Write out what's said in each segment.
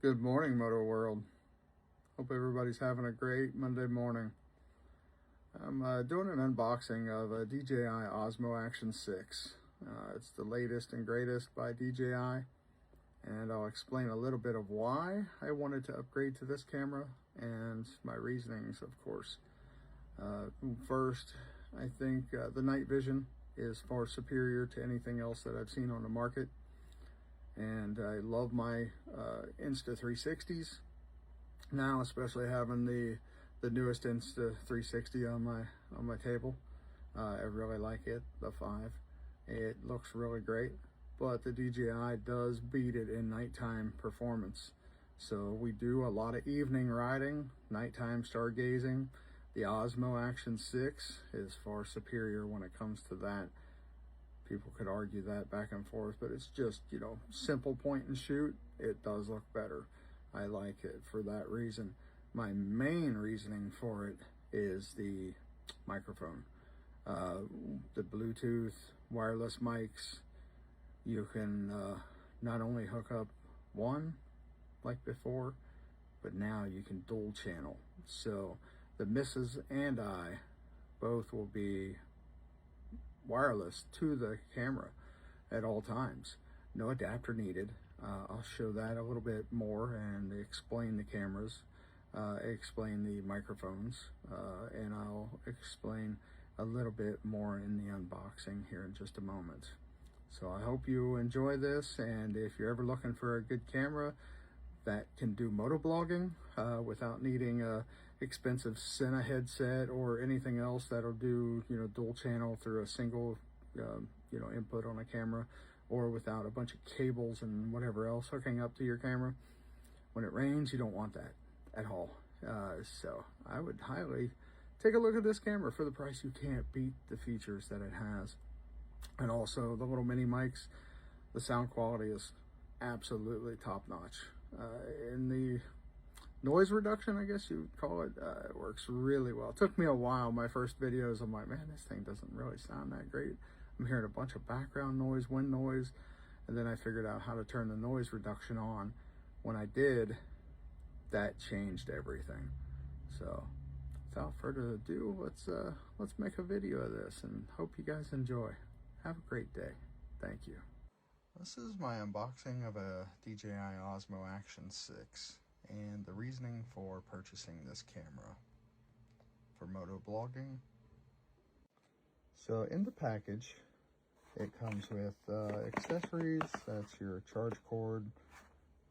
Good morning, Moto World. Hope everybody's having a great Monday morning. I'm doing an unboxing of a DJI Osmo Action 6. It's the latest and greatest by DJI, and I'll explain a little bit of why I wanted to upgrade to this camera and my reasonings, of course. First, I think the night vision is far superior to anything else that I've seen on the market. And I love my Insta360s now, especially having the newest Insta360 on my table. I really like it, the 5. It looks really great, but the DJI does beat it in nighttime performance. So we do a lot of evening riding, nighttime stargazing. The Osmo Action 6 is far superior when it comes to that. People could argue that back and forth, but it's just, simple point and shoot. It does look better. I like it for that reason. My main reasoning for it is the microphone. The Bluetooth wireless mics, you can not only hook up one like before, but now you can dual channel. So the missus and I both will be wireless to the camera at all times. No adapter needed. I'll show that a little bit more and explain the cameras, explain the microphones, and I'll explain a little bit more in the unboxing here in just a moment. So I hope you enjoy this, and if you're ever looking for a good camera that can do motovlogging without needing a expensive Sena headset or anything else that'll do dual channel through a single input on a camera, or without a bunch of cables and whatever else hooking up to your camera. When it rains, you don't want that at all. So I would highly take a look at this camera. For the price, you can't beat the features that it has. And also the little mini mics, the sound quality is absolutely top notch. In the noise reduction, I guess you would call it, it works really well. It took me a while. My first videos, I'm like, man, this thing doesn't really sound that great. I'm hearing a bunch of background noise, wind noise, and then I figured out how to turn the noise reduction on. When I did, that changed everything. So without further ado, let's make a video of this, and hope you guys enjoy. Have a great day. Thank you. This is my unboxing of a DJI Osmo Action 6 and the reasoning for purchasing this camera for motovlogging. So in the package, it comes with accessories. That's your charge cord,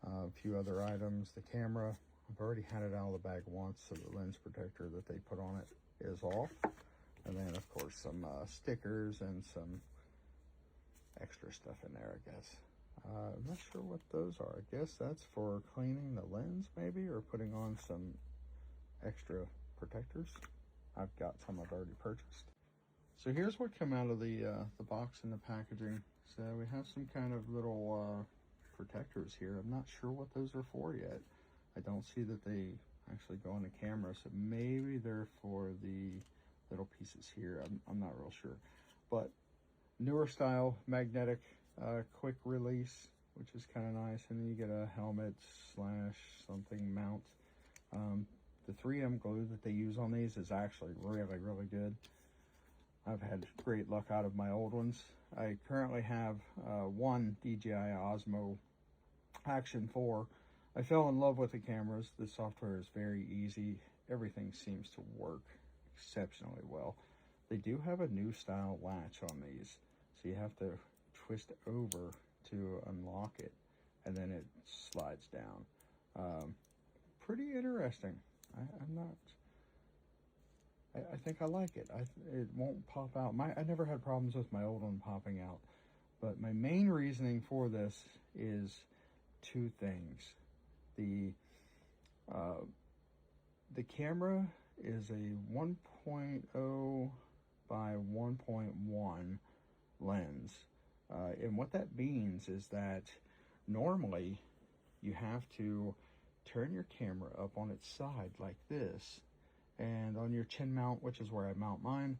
a few other items, the camera. I've already had it out of the bag once, so the lens protector that they put on it is off. And then of course some stickers and some extra stuff in there, I guess. I'm not sure what those are. I guess that's for cleaning the lens maybe, or putting on some extra protectors. I've got some I've already purchased. So here's what came out of the box and the packaging. So we have some kind of little protectors here. I'm not sure what those are for yet. I don't see that they actually go on the camera, so maybe they're for the little pieces here. I'm not real sure. But newer style magnetic quick release, which is kind of nice. And then you get a helmet / something mount. The 3M glue that they use on these is actually really good. I've had great luck out of my old ones. I currently have one DJI Osmo Action 4. I fell in love with the cameras. The software is very easy. Everything seems to work exceptionally well. They do have a new style latch on these, so you have to twist over to unlock it, and then it slides down. Pretty interesting. I think I like it. It won't pop out. I never had problems with my old one popping out, but my main reasoning for this is two things. The camera is a 1.0 by 1.1 lens. And what that means is that normally you have to turn your camera up on its side like this, and on your chin mount, which is where I mount mine,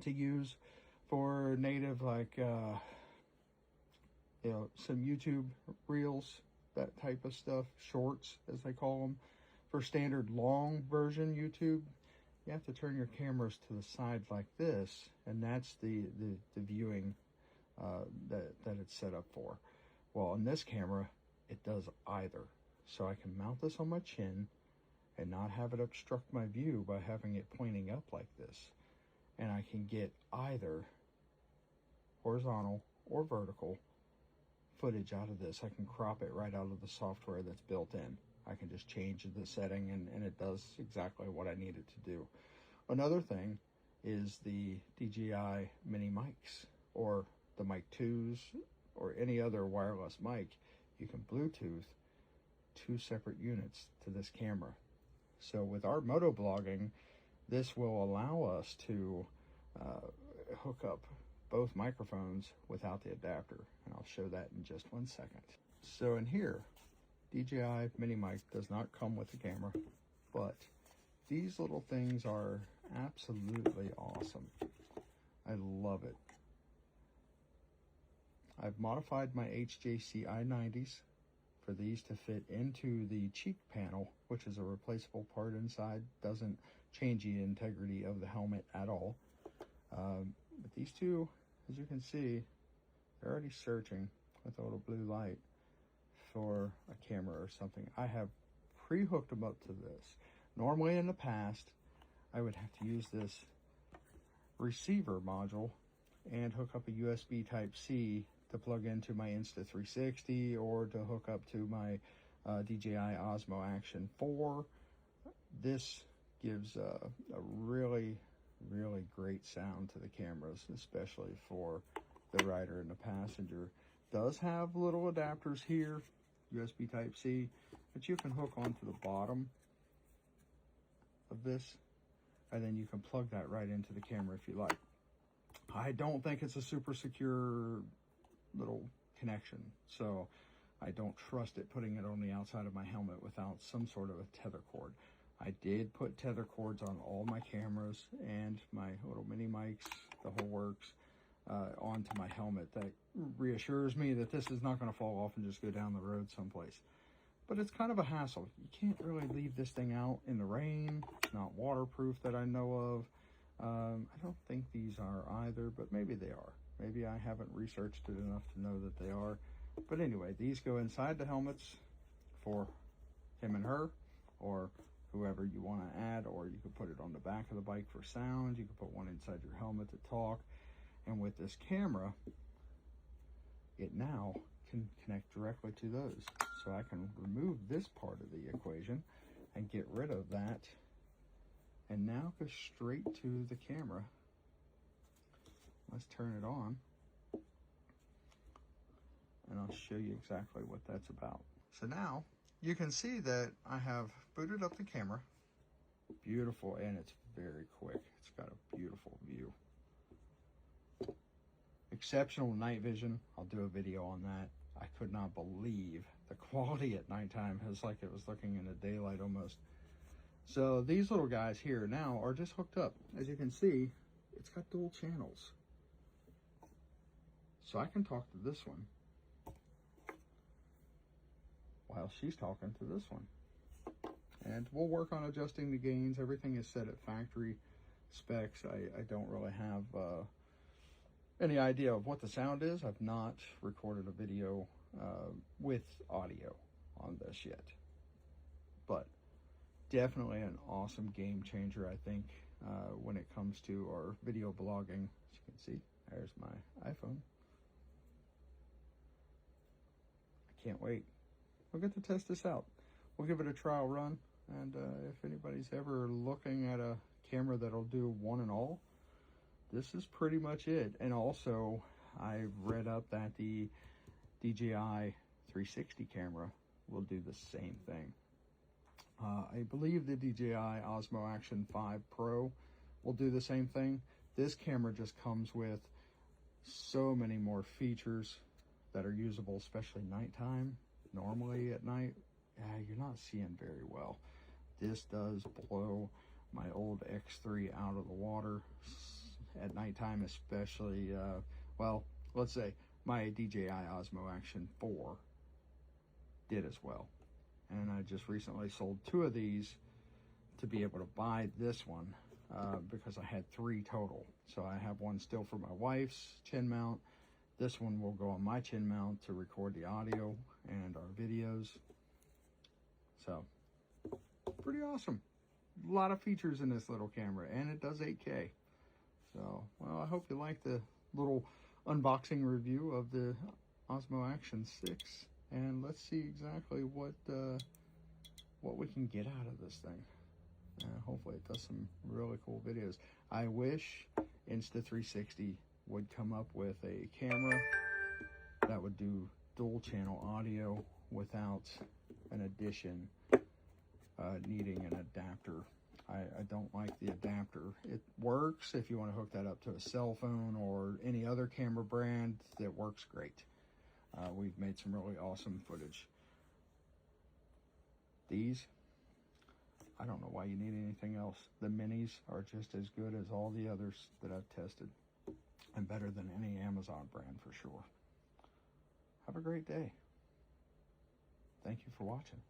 to use for native, like some YouTube reels, that type of stuff, shorts as they call them. For standard long version YouTube, you have to turn your cameras to the side like this, and that's the viewing that it's set up for. Well, on this camera, it does either. So I can mount this on my chin and not have it obstruct my view by having it pointing up like this. And I can get either horizontal or vertical footage out of this. I can crop it right out of the software that's built in. I can just change the setting and it does exactly what I need it to do. Another thing is the DJI mini mics, or the Mic 2s, or any other wireless mic. You can Bluetooth 2 separate units to this camera. So with our motovlogging, this will allow us to hook up both microphones without the adapter, and I'll show that in just 1 second. So in here, DJI mini mic does not come with the camera, but these little things are absolutely awesome. I love it. I've modified my HJC i90s for these to fit into the cheek panel, which is a replaceable part inside. Doesn't change the integrity of the helmet at all. But these two, as you can see, they're already searching with a little blue light for a camera or something. I have pre-hooked them up to this. Normally in the past, I would have to use this receiver module and hook up a USB Type-C to plug into my Insta360 or to hook up to my DJI Osmo Action 4. This gives a really great sound to the cameras, especially for the rider and the passenger. Does have little adapters here, USB Type-C, but you can hook onto the bottom of this, and then you can plug that right into the camera if you like. I don't think it's a super secure little connection, so I don't trust it putting it on the outside of my helmet without some sort of a tether cord. I did put tether cords on all my cameras and my little mini mics, the whole works, onto my helmet. That reassures me that this is not going to fall off and just go down the road someplace. But it's kind of a hassle. You can't really leave this thing out in the rain. It's not waterproof that I know of. I don't think these are either, but maybe they are. Maybe I haven't researched it enough to know that they are. But anyway, these go inside the helmets for him and her, or whoever you want to add, or you could put it on the back of the bike for sound. You could put one inside your helmet to talk. And with this camera, it now can connect directly to those. So I can remove this part of the equation and get rid of that, and now go straight to the camera. Let's turn it on, and I'll show you exactly what that's about. So now you can see that I have booted up the camera. Beautiful, and it's very quick. It's got a beautiful view. Exceptional night vision. I'll do a video on that. I could not believe the quality at nighttime. It was like it was looking in the daylight almost. So these little guys here now are just hooked up. As you can see, it's got dual channels. So I can talk to this one while she's talking to this one. And we'll work on adjusting the gains. Everything is set at factory specs. I don't really have any idea of what the sound is. I've not recorded a video with audio on this yet. But definitely an awesome game changer, I think, when it comes to our video blogging. As you can see, there's my iPhone. I can't wait. We'll get to test this out. We'll give it a trial run, and if anybody's ever looking at a camera that'll do one and all, this is pretty much it. And also, I've read up that the DJI 360 camera will do the same thing. I believe the DJI Osmo Action 5 Pro will do the same thing. This camera just comes with so many more features that are usable, especially nighttime. Normally at night, you're not seeing very well. This does blow my old X3 out of the water at nighttime, especially, well, let's say my DJI Osmo Action 4 did as well. And I just recently sold 2 of these to be able to buy this one because I had 3 total. So I have one still for my wife's chin mount. This one will go on my chin mount to record the audio and our videos. So, pretty awesome. A lot of features in this little camera, and it does 8K. So, well, I hope you like the little unboxing review of the Osmo Action 6. And let's see exactly what we can get out of this thing. Hopefully it does some really cool videos. I wish Insta360 would come up with a camera that would do dual channel audio without an addition needing an adapter. I don't like the adapter. It works if you want to hook that up to a cell phone or any other camera brand. That works great. We've made some really awesome footage. These, I don't know why you need anything else. The minis are just as good as all the others that I've tested, and better than any Amazon brand for sure. Have a great day. Thank you for watching.